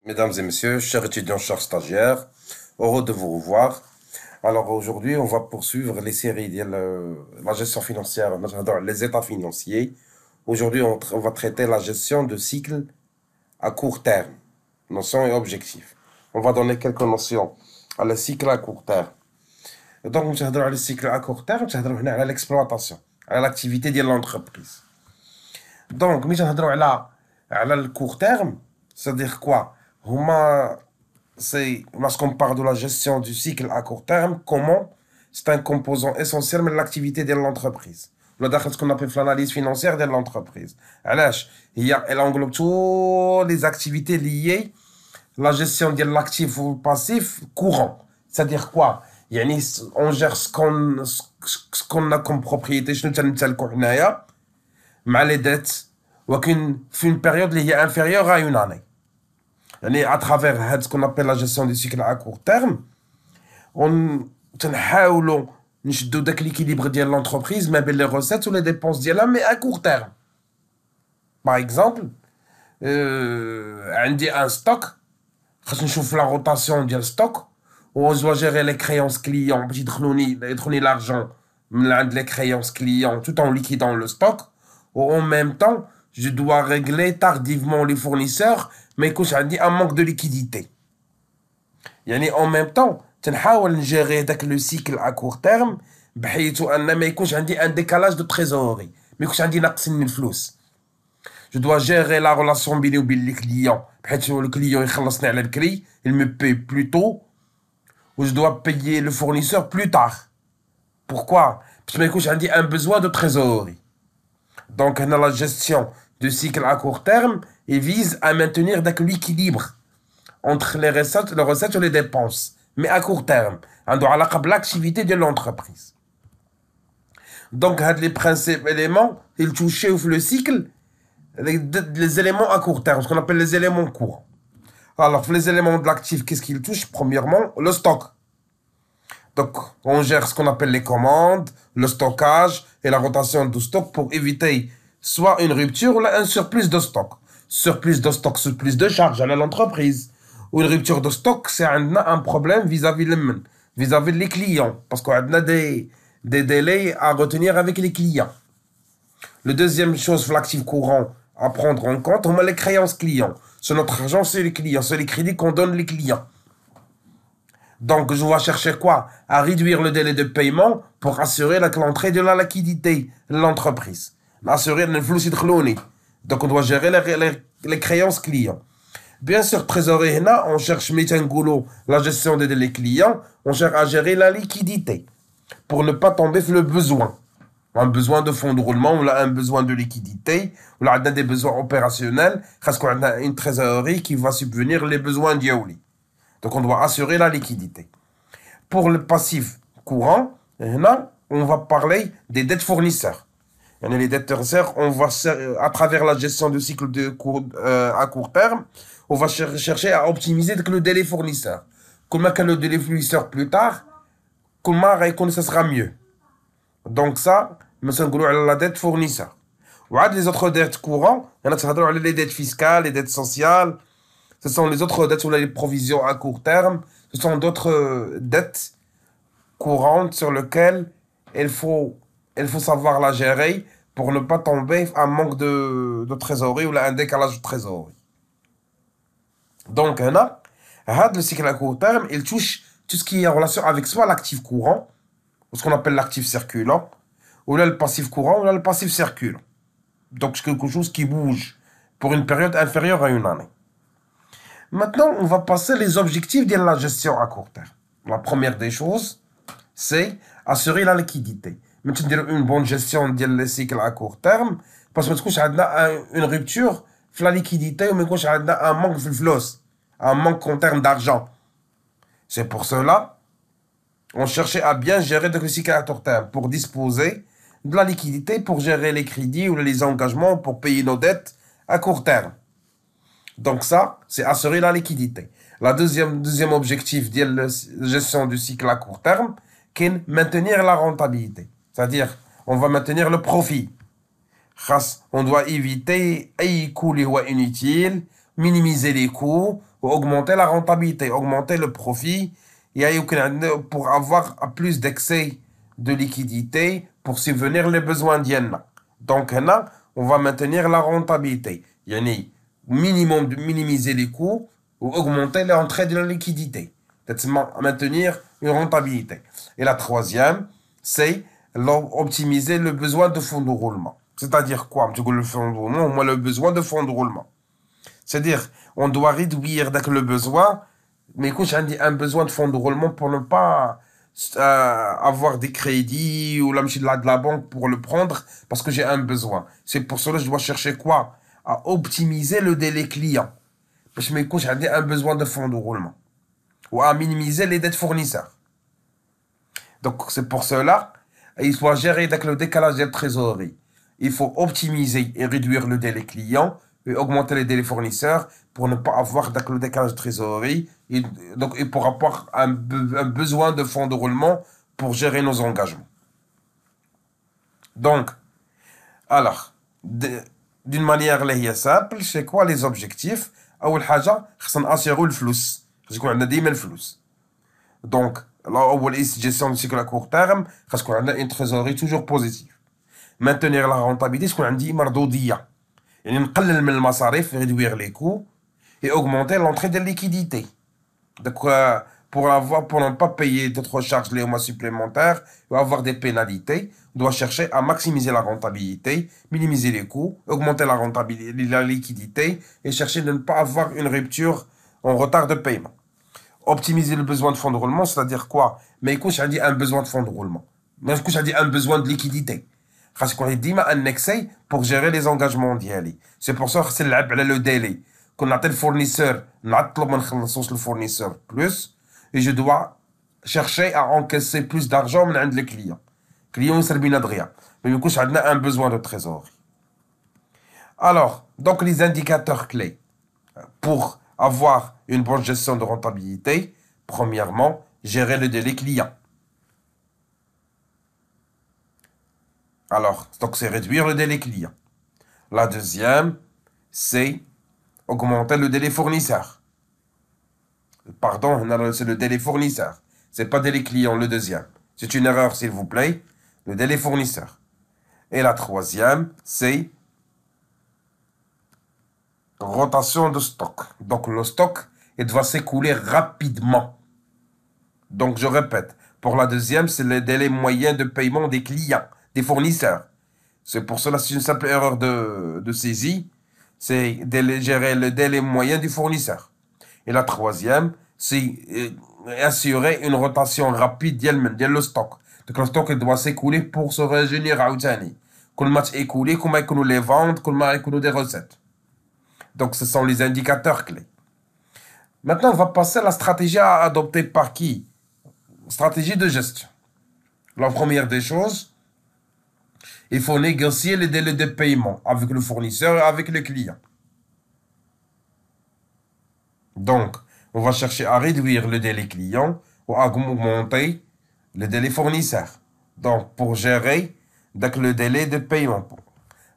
Mesdames et messieurs, chers étudiants, chers stagiaires, heureux de vous revoir. Alors aujourd'hui, on va poursuivre les séries de la gestion financière, les états financiers. Aujourd'hui, on va traiter la gestion de cycles à court terme, notions et objectifs. On va donner quelques notions à le cycle à court terme. Donc, on va le cycle à court terme, on va l'exploitation, à l'activité de l'entreprise. Donc, on va le court terme, c'est-à-dire quoi? C'est lorsqu'on parle de la gestion du cycle à court terme, comment c'est un composant essentiel de l'activité de l'entreprise. Le داخل ce qu'on appelle l'analyse financière de l'entreprise. علاش elle englobe toutes les activités liées à la gestion de l'actif ou passif courant. C'est-à-dire quoi? يعني on gère ce qu'on a comme propriété شنو تنمتلكو حنايا مع les dettes ولكن في une période اللي هي inférieure à une année. À travers ce qu'on appelle la gestion du cycle à court terme, on تنحاولوا نشدوا داك l'équilibre ديال l'entreprise ما بين les recettes ou les dépenses ديالها mais à court terme. Par exemple, عندي un stock, خاص نشوف la rotation ديال stock و je dois gérer les créances clients باش يدخلوني l'argent من عند les créances clients tout en liquidant le stock. Ou en même temps, je dois régler tardivement les fournisseurs mais يكونش عندي un manque de liquidité. En même temps, تنحاول نجيري داك لو سيكل à court terme بحيث ان ما يكونش عندي un décalage de trésorerie, ما يكونش عندي نقص من الفلوس. Je dois gérer la relation بيني وبين les clients بحيث le client يخلصني على الكري, il me paye plus tôt, ou je dois payer le fournisseur plus tard. Pourquoi? Parce que ما يكونش عندي un besoin de trésorerie. Donc, la gestion du cycle à court terme, il vise à maintenir l'équilibre entre les recettes et les dépenses, mais à court terme, en l'activité de l'entreprise. Donc, les principaux éléments, ils touchent le cycle, les éléments à court terme, ce qu'on appelle les éléments courts. Alors, les éléments de l'actif, qu'est-ce qu'ils touchent? Premièrement, le stock. Donc, on gère ce qu'on appelle les commandes, le stockage et la rotation du stock pour éviter soit une rupture ou un surplus de stock. Surplus de stock, surplus de charge à l'entreprise. Ou une rupture de stock, c'est un problème vis-à-vis les clients. Parce qu'on a des délais à retenir avec les clients. La deuxième chose, l'actif courant à prendre en compte, on a les créances clients. C'est notre argent, c'est les clients, c'est les crédits qu'on donne les clients. Donc, je vais chercher quoi? À réduire le délai de paiement pour assurer l'entrée de la liquidité de l'entreprise. Assurer le flux de. Donc, on doit gérer les créances clients. Bien sûr, trésorerie, on cherche la gestion des délais clients, on cherche à gérer la liquidité pour ne pas tomber sur le besoin. Un besoin de fonds de roulement, ou un besoin de liquidité, ou a des besoins opérationnels, parce qu'on a une trésorerie qui va subvenir les besoins d'Yaouli. Donc, on doit assurer la liquidité. Pour le passif courant, on va parler des dettes fournisseurs. Les dettes fournisseurs, on va, à travers la gestion du cycle à court terme, on va chercher à optimiser le délai fournisseur. Comment que le délai fournisseur plus tard, comment ça sera mieux. Donc ça, la dette fournisseur. Les autres dettes courantes, les dettes fiscales, les dettes sociales. Ce sont les autres dettes ou les provisions à court terme. Ce sont d'autres dettes courantes sur lesquelles il faut savoir la gérer pour ne pas tomber à un manque de trésorerie ou un décalage de trésorerie. Donc, le cycle à court terme, il touche tout ce qui est en relation avec soit l'actif courant, ou ce qu'on appelle l'actif circulant, ou là le passif courant, ou là le passif circulant. Donc, c'est quelque chose qui bouge pour une période inférieure à une année. Maintenant, on va passer les objectifs de la gestion à court terme. La première des choses, c'est assurer la liquidité. Maintenant, une bonne gestion des cycles à court terme, parce que on a une rupture de la liquidité, ou on a un manque de flux, un manque en termes d'argent. C'est pour cela, on cherchait à bien gérer le cycle à court terme pour disposer de la liquidité, pour gérer les crédits ou les engagements, pour payer nos dettes à court terme. Donc ça, c'est assurer la liquidité. La deuxième objectif de la gestion du cycle à court terme, c'est maintenir la rentabilité. C'est-à-dire, on va maintenir le profit. On doit éviter les coûts inutiles, minimiser les coûts, ou augmenter la rentabilité, augmenter le profit, et pour avoir plus d'excès de liquidité pour subvenir les besoins d'Yenna. Donc, là, on va maintenir la rentabilité. Yani, minimum de minimiser les coûts ou augmenter l'entrée de la liquidité. C'est maintenir une rentabilité. Et la troisième, c'est optimiser le besoin de fonds de roulement. C'est-à-dire quoi? Le fonds de roulement, au moins le besoin de fonds de roulement. C'est-à-dire, on doit réduire le besoin, mais écoute, j'ai un besoin de fonds de roulement pour ne pas avoir des crédits ou de la banque pour le prendre parce que j'ai un besoin. C'est pour cela que je dois chercher quoi? À optimiser le délai client. Parce que écoute, j'ai un besoin de fonds de roulement. Ou à minimiser les dettes fournisseurs. Donc, c'est pour cela, il faut gérer le décalage de trésorerie. Il faut optimiser et réduire le délai client et augmenter les délais fournisseurs pour ne pas avoir le décalage de trésorerie et pour avoir un besoin de fonds de roulement pour gérer nos engagements. Donc, alors, d'une manière simple, c'est quoi les objectifs? أول حاجة خصنا نأسيغو الفلوس، خص يكون عندنا ديما الفلوس. Donc, أول gestion de cycle à court terme خص يكون عندنا une trésorerie toujours positive. Maintenir la rentabilité تكون عندي مردودية. يعني نقلل من المصاريف réduire les coûts et augmenter l'entrée de liquidité. Donc, pour ne pas payer d'autres charges les mois supplémentaires ou avoir des pénalités, on doit chercher à maximiser la rentabilité, minimiser les coûts, augmenter la rentabilité, la liquidité et chercher de ne pas avoir une rupture en retard de paiement. Optimiser le besoin de fonds de roulement, c'est-à-dire quoi? Mais écoute, j'ai dit un besoin de fonds de roulement. Mais écoute, j'ai dit un besoin de liquidité. Parce qu'on est dit un excès pour gérer les engagements d'Yali. C'est pour ça que c'est le délai. Qu'on a tel fournisseur, le fournisseur plus, et je dois chercher à encaisser plus d'argent de les clients. Clients, c'est bien de rien. Mais du coup, on a un besoin de trésorerie. Alors, donc les indicateurs clés pour avoir une bonne gestion de rentabilité, premièrement, gérer le délai client. Alors, donc c'est réduire le délai client. La deuxième, c'est augmenter le délai fournisseur. Pardon, c'est le délai fournisseur. C'est pas délai client, le deuxième. C'est une erreur, s'il vous plaît. Le délai fournisseur. Et la troisième, c'est rotation de stock. Donc le stock, il doit s'écouler rapidement. Donc je répète, pour la deuxième, c'est le délai moyen de paiement des clients, des fournisseurs. C'est pour cela, c'est une simple erreur de saisie. C'est gérer le délai moyen du fournisseur. Et la troisième, c'est assurer une rotation rapide le stock. Donc le stock il doit s'écouler pour se régénérer à Outani. Qu'on match écoulé, qu'on m'a les ventes, qu'on m'a des recettes. Donc ce sont les indicateurs clés. Maintenant, on va passer à la stratégie à adopter par qui? Stratégie de gestion. La première des choses, il faut négocier les délais de paiement avec le fournisseur et avec le client. Donc, on va chercher à réduire le délai client ou à augmenter le délai fournisseur. Donc, pour gérer le délai de paiement.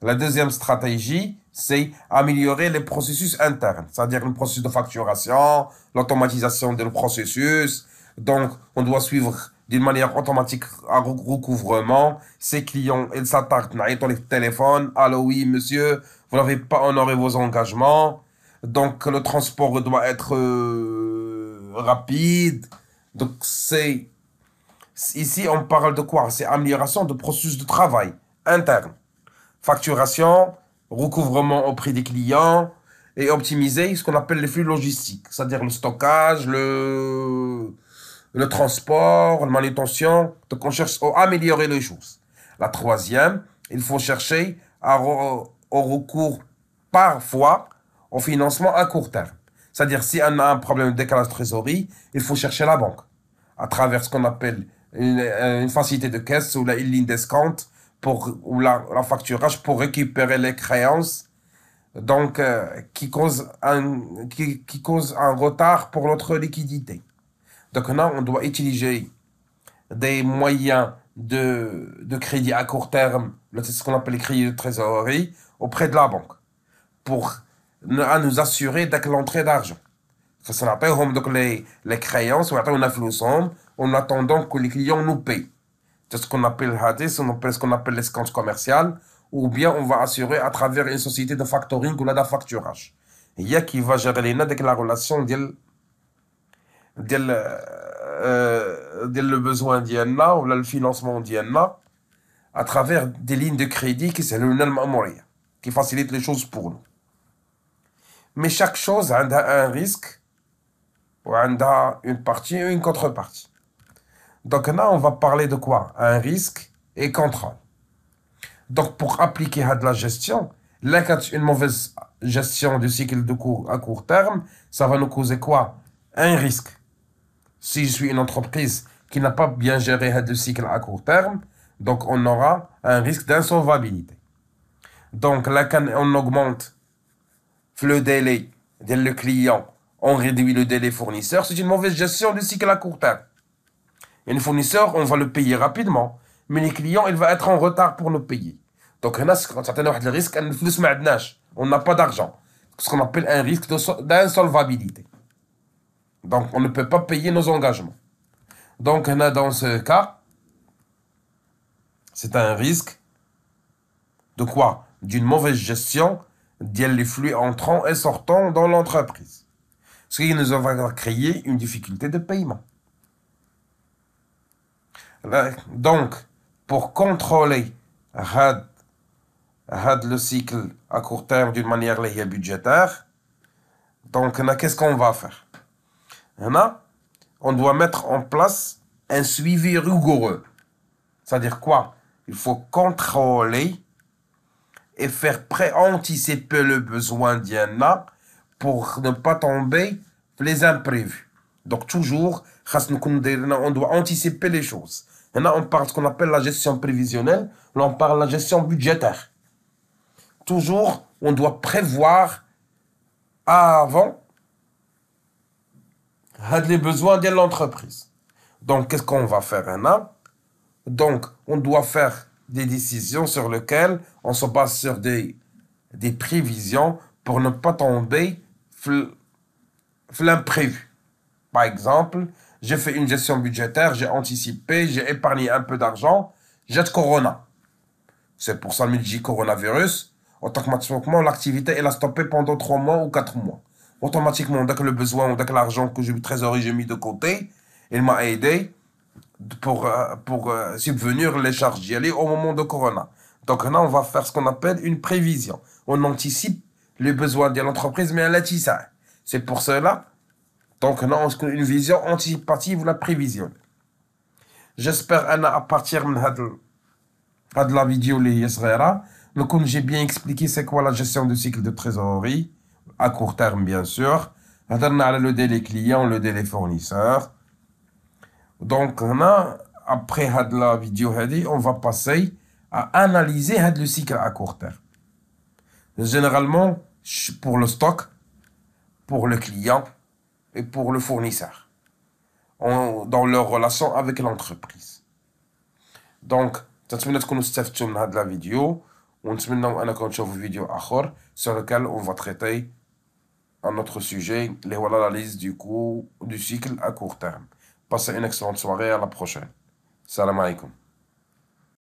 La deuxième stratégie, c'est améliorer les processus internes, c'est-à-dire le processus de facturation, l'automatisation du processus. Donc, on doit suivre d'une manière automatique un recouvrement. Ces clients, ils s'attardent dans les téléphones. Allô, oui, monsieur, vous n'avez pas honoré vos engagements. Donc, le transport doit être rapide. Donc, ici, on parle de quoi? C'est amélioration de processus de travail interne. Facturation, recouvrement auprès des clients et optimiser ce qu'on appelle les flux logistiques, c'est-à-dire le stockage, le transport, la manutention. Donc, on cherche à améliorer les choses. La troisième, il faut chercher au recours parfois au financement à court terme. C'est-à-dire, si on a un problème de décalage de trésorerie, il faut chercher la banque à travers ce qu'on appelle une facilité de caisse ou la ligne d'escompte ou la facturage pour récupérer les créances donc, qui cause un retard pour notre liquidité. Donc là, on doit utiliser des moyens de crédit à court terme, c'est ce qu'on appelle les crédits de trésorerie, auprès de la banque, pour nous assurer de l'entrée d'argent. Donc les créances, en attendant que les clients nous payent. C'est ce qu'on appelle hadith, on appelle ce qu'on appelle l'escompte commercial, ou bien on va assurer à travers une société de factoring ou là de facturage. Il y a qui va gérer la relation le besoin d'Yanna ou le financement d'Yanna à travers des lignes de crédit qui sont qui facilitent les choses pour nous. Mais chaque chose a un risque ou a une partie et une contrepartie. Donc là, on va parler de quoi? Un risque et contrôle. Donc pour appliquer à de la gestion, là, quand une mauvaise gestion du cycle à court terme, ça va nous causer quoi? Un risque. Si je suis une entreprise qui n'a pas bien géré le cycle à court terme, donc on aura un risque d'insolvabilité. Donc là, quand on augmente le délai le client, on réduit le délai fournisseur, c'est une mauvaise gestion du cycle à court terme. Et le fournisseur, on va le payer rapidement, mais les clients, il va être en retard pour nous payer. Donc, on a un risque, on n'a pas d'argent. Ce qu'on appelle un risque d'insolvabilité. Donc, on ne peut pas payer nos engagements. Donc, dans ce cas, c'est un risque de quoi? D'une mauvaise gestion des flux entrants et sortants dans l'entreprise. Ce qui nous va créer une difficulté de paiement. Donc, pour contrôler le cycle à court terme d'une manière budgétaire, donc, qu'est-ce qu'on va faire? On doit mettre en place un suivi rigoureux. C'est-à-dire quoi? Il faut contrôler et faire pré-anticiper le besoin d'Yanna pour ne pas tomber les imprévus. Donc, toujours, on doit anticiper les choses. Maintenant, on parle de ce qu'on appelle la gestion prévisionnelle. Là, on parle de la gestion budgétaire. Toujours, on doit prévoir avant les besoins de l'entreprise. Donc, qu'est-ce qu'on va faire maintenant? Donc, on doit faire des décisions sur lesquelles on se base sur des prévisions pour ne pas tomber l'imprévu. Par exemple, j'ai fait une gestion budgétaire, j'ai anticipé, j'ai épargné un peu d'argent, j'ai de Corona. C'est pour ça que je dis coronavirus. Automatiquement, l'activité elle a stoppé pendant 3 mois ou 4 mois. Automatiquement, dès que le besoin ou dès que l'argent que j'ai eu trésorerie, j'ai mis de côté, il m'a aidé pour subvenir les charges d'y aller au moment de Corona. Donc là, on va faire ce qu'on appelle une prévision. On anticipe les besoins de l'entreprise, mais à la tissa. C'est pour cela. Donc là, on a une vision anticipative ou la prévision. J'espère à partir de la vidéo j'ai bien expliqué c'est quoi la gestion du cycle de trésorerie, à court terme bien sûr. Le délai client, le délai fournisseur. Donc, après la vidéo, on va passer à analyser le cycle à court terme. Généralement, pour le stock, pour le client et pour le fournisseur, dans leur relation avec l'entreprise. Donc, نتمنى تكونوا استفدتوا من هذه la vidéo ونتمنى انكم تشوفوا فيديو اخر sur lequel on va traiter un autre sujet, l'analyse du coût du cycle à court terme. Passez une excellente soirée, à la prochaine. Salam alaikum.